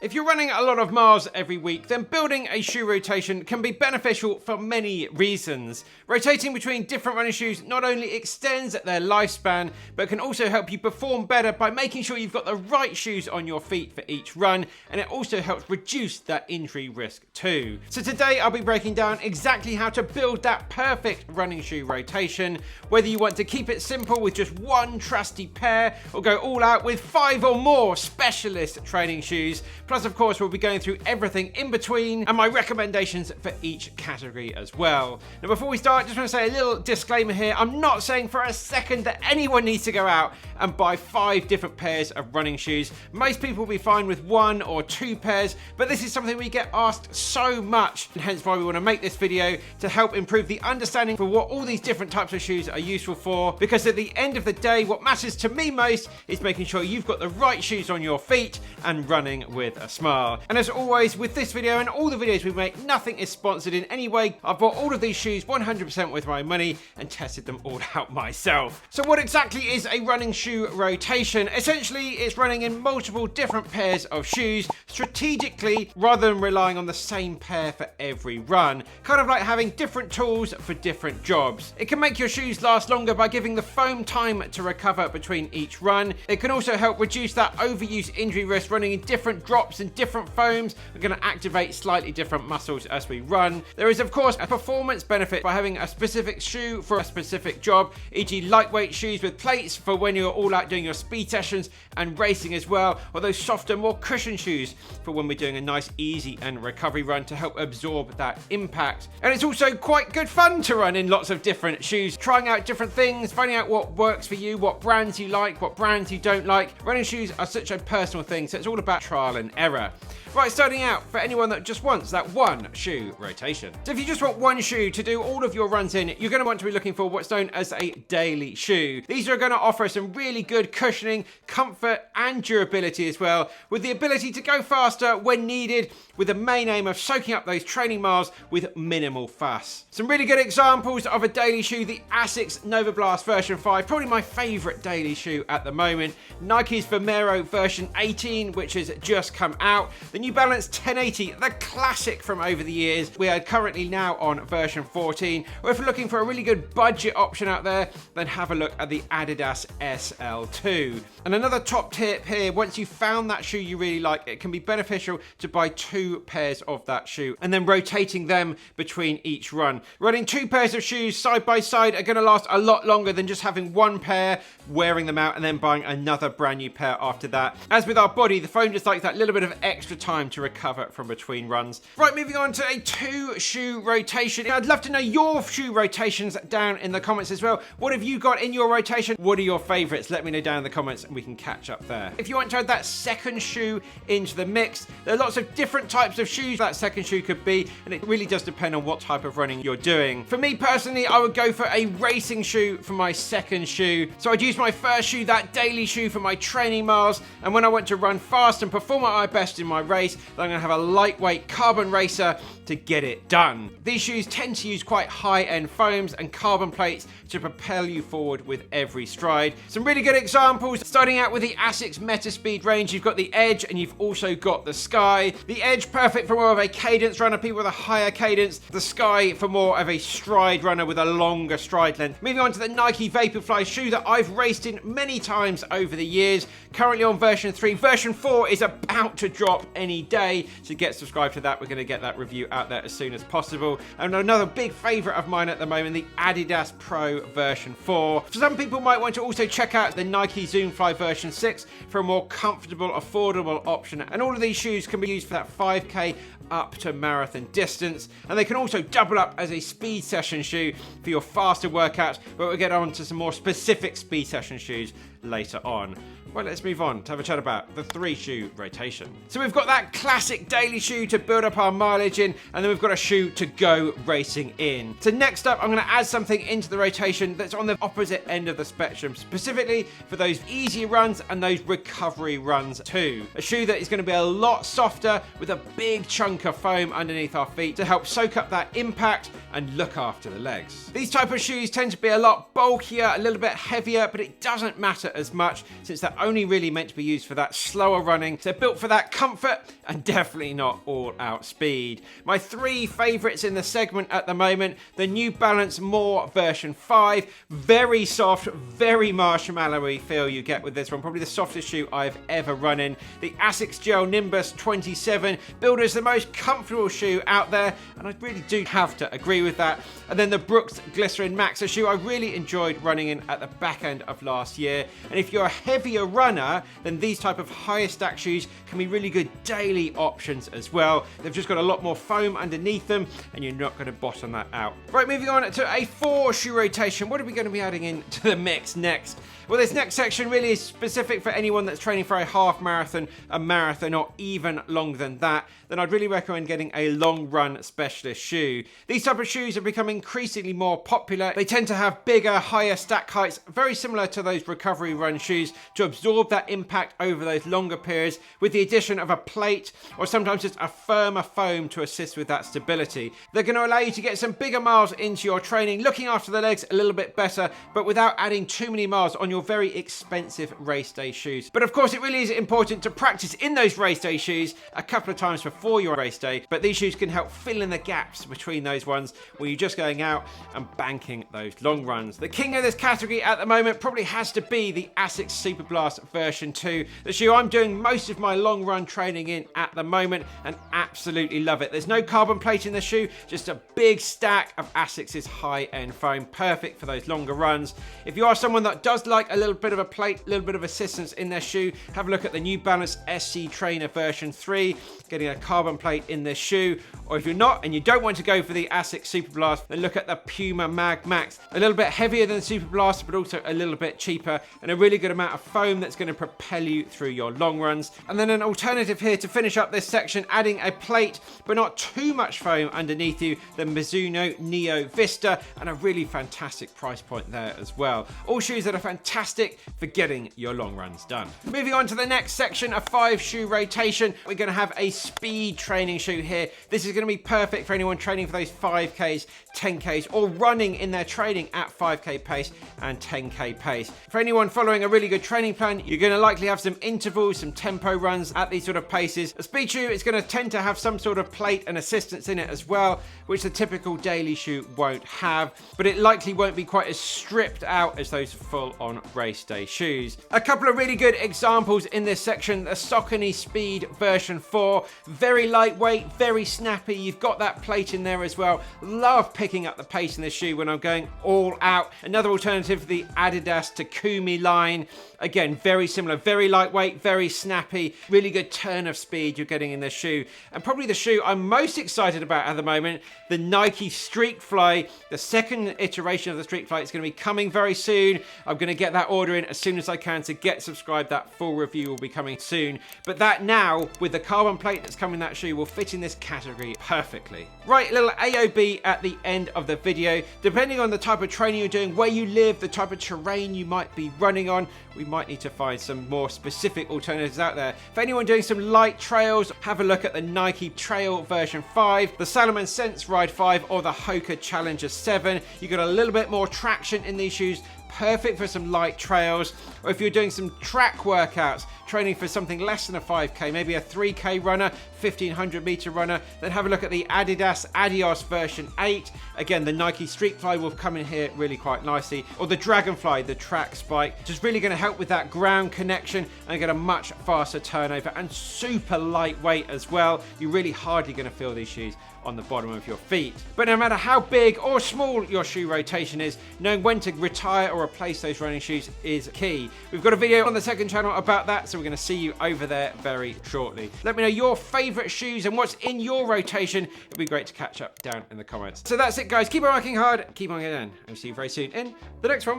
If you're running a lot of miles every week, then building a shoe rotation can be beneficial for many reasons. Rotating between different running shoes not only extends their lifespan, but can also help you perform better by making sure you've got the right shoes on your feet for each run, and it also helps reduce that injury risk too. So today I'll be breaking down exactly how to build that perfect running shoe rotation, whether you want to keep it simple with just one trusty pair, or go all out with 5 or more specialist training shoes. Plus, of course, we'll be going through everything in between and my recommendations for each category as well. Now, before we start, just want to say a little disclaimer here. I'm not saying for a second that anyone needs to go out and buy 5 different pairs of running shoes. Most people will be fine with 1 or 2 pairs, but this is something we get asked so much, and hence why we want to make this video to help improve the understanding for what all these different types of shoes are useful for, because at the end of the day, what matters to me most is making sure you've got the right shoes on your feet and running with a smile. And as always, with this video and all the videos we make, nothing is sponsored in any way. I've bought all of these shoes 100% with my money and tested them all out myself. So what exactly is a running shoe rotation? Essentially, it's running in multiple different pairs of shoes strategically rather than relying on the same pair for every run. Kind of like having different tools for different jobs. It can make your shoes last longer by giving the foam time to recover between each run. It can also help reduce that overuse injury risk. Running in different drops and different foams are going to activate slightly different muscles as we run. There is, of course, a performance benefit by having a specific shoe for a specific job, e.g. lightweight shoes with plates for when you're all out doing your speed sessions and racing as well, or those softer, more cushioned shoes for when we're doing a nice easy and recovery run to help absorb that impact. And it's also quite good fun to run in lots of different shoes, trying out different things, finding out what works for you, what brands you like, what brands you don't like. Running shoes are such a personal thing, so it's all about trial and error. Right, starting out, for anyone that just wants that one shoe rotation. So if you just want one shoe to do all of your runs in, you're going to want to be looking for what's known as a daily shoe. These are going to offer some really good cushioning, comfort and durability as well, with the ability to go faster when needed, with the main aim of soaking up those training miles with minimal fuss. Some really good examples of a daily shoe: the Asics Nova Blast version 5, probably my favorite daily shoe at the moment. Nike's Vomero version 18, which has just come out. The New Balance 1080, the classic from over the years. We are currently now on version 14. Or if you're looking for a really good budget option out there, then have a look at the Adidas SL2. And another top tip here: once you've found that shoe you really like, it can be beneficial to buy 2 pairs of that shoe and then rotating them between each run. Running 2 pairs of shoes side by side are going to last a lot longer than just having 1 pair, wearing them out and then buying another brand new pair after that. As with our body, the foam just likes that little bit of extra time to recover from between runs. Right, moving on to a 2 shoe rotation. I'd love to know your shoe rotations down in the comments as well. What have you got in your rotation? What are your favorites? Let me know down in the comments and we can catch up there. If you want to add that second shoe into the mix, there are lots of different types of shoes that second shoe could be, and it really does depend on what type of running you're doing. For me personally, I would go for a racing shoe for my second shoe. So I'd use my first shoe, that daily shoe, for my training miles, and when I want to run fast and perform at my best in my race, then I'm going to have a lightweight carbon racer to get it done. These shoes tend to use quite high-end foams and carbon plates to propel you forward with every stride. Some really good examples, starting out with the Asics Metaspeed range. You've got the Edge and you've also got the Sky. The Edge, perfect for more of a cadence runner, people with a higher cadence. The Sky for more of a stride runner with a longer stride length. Moving on to the Nike Vaporfly shoe that I've raced in many times over the years. Currently on version 3. Version 4 is about to drop any day, so get subscribed to that. We're going to get that review out there as soon as possible. And another big favorite of mine at the moment, the Adidas Pro version 4. For some people might want to also check out the Nike Zoomfly version 6 for a more comfortable, affordable option. And all of these shoes can be used for that 5K up to marathon distance, and they can also double up as a speed session shoe for your faster workouts, but we'll get on to some more specific speed session shoes later on. Well, let's move on to have a chat about the 3 shoe rotation. So we've got that classic daily shoe to build up our mileage in, and then we've got a shoe to go racing in. So next up, I'm going to add something into the rotation that's on the opposite end of the spectrum, specifically for those easy runs and those recovery runs too. A shoe that is going to be a lot softer with a big chunk of foam underneath our feet to help soak up that impact and look after the legs. These type of shoes tend to be a lot bulkier, a little bit heavier, but it doesn't matter as much since they're only really meant to be used for that slower running. They're built for that comfort and definitely not all out speed. My 3 favorites in the segment at the moment: the New Balance More version 5, very soft, very marshmallowy feel you get with this one, probably the softest shoe I've ever run in. The Asics Gel Nimbus 27, billed as the most comfortable shoe out there, and I really do have to agree with that. And then the Brooks Glycerin Max, a shoe I really enjoyed running in at the back end of last year. And if you're a heavier runner, then these type of higher stack shoes can be really good daily options as well. They've just got a lot more foam underneath them, and you're not going to bottom that out. Right, moving on to a 4 shoe rotation. What are we going to be adding into the mix next? Well, this next section really is specific for anyone that's training for a half marathon, a marathon, or even longer than that. Then I'd really recommend getting a long run specialist shoe. These type of shoes are becoming increasingly more popular. They tend to have bigger, higher stack heights, very similar to those recovery run shoes, to absorb that impact over those longer periods, with the addition of a plate or sometimes just a firmer foam to assist with that stability. They're going to allow you to get some bigger miles into your training, looking after the legs a little bit better, but without adding too many miles on your very expensive race day shoes. But of course, it really is important to practice in those race day shoes a couple of times before your race day, but these shoes can help fill in the gaps between those ones when you're just going out and banking those long runs. The king of this category at the moment probably has to be the Asics Superblast version 2, the shoe I'm doing most of my long run training in at the moment, and absolutely love it. There's no carbon plate in the shoe, just a big stack of Asics' high-end foam, perfect for those longer runs. If you are someone that does like a little bit of a plate, a little bit of assistance in their shoe, have a look at the New Balance SC Trainer version 3, getting a carbon plate in this shoe. Or if you're not and you don't want to go for the Asics Superblast, then look at the Puma Mag Max, a little bit heavier than Superblast, but also a little bit cheaper, and a really good amount of foam that's going to propel you through your long runs. And then an alternative here to finish up this section, adding a plate but not too much foam underneath you, the Mizuno Neo Vista, and a really fantastic price point there as well. All shoes that are fantastic for getting your long runs done. Moving on to the next section, a 5 shoe rotation. We're going to have a speed training shoe here. This is going to be perfect for anyone training for those 5Ks, 10Ks, or running in their training at 5K pace and 10K pace. For anyone following a really good training plan, you're going to likely have some intervals, some tempo runs at these sort of paces. A speed shoe is going to tend to have some sort of plate and assistance in it as well, which the typical daily shoe won't have, but it likely won't be quite as stripped out as those full-on race day shoes. A couple of really good examples in this section: the Saucony Speed version 4, very lightweight, very snappy. You've got that plate in there as well. Love picking up the pace in this shoe when I'm going all out. Another alternative, the Adidas Takumi line. Again, very similar, very lightweight, very snappy, really good turn of speed you're getting in this shoe. And probably the shoe I'm most excited about at the moment, the Nike Streak Fly. The second iteration of the Streak Fly is going to be coming very soon. I'm going to get that order in as soon as I can, so get subscribed. That full review will be coming soon. But that now, with the carbon plate that's coming in that shoe, will fit in this category perfectly. Right, a little AOB at the end of the video. Depending on the type of training you're doing, where you live, the type of terrain you might be running on, we might need to find some more specific alternatives out there. For anyone doing some light trails, have a look at the Nike Trail version 5, the Salomon Sense Ride 5, or the Hoka Challenger 7. You got a little bit more traction in these shoes, perfect for some light trails. Or if you're doing some track workouts, training for something less than a 5K, maybe a 3K runner, 1500 meter runner, then have a look at the Adidas Adios version 8. Again, the Nike Streak Fly will come in here really quite nicely. Or the Dragonfly, the track spike, which is really going to help with that ground connection and get a much faster turnover, and super lightweight as well. You're really hardly going to feel these shoes on the bottom of your feet. But no matter how big or small your shoe rotation is, knowing when to retire or replace those running shoes is key. We've got a video on the second channel about that, so we're going to see you over there very shortly. Let me know your favorite shoes and what's in your rotation. It'd be great to catch up down in the comments. So that's it, guys. Keep on working hard, keep on getting in. I'll see you very soon in the next one.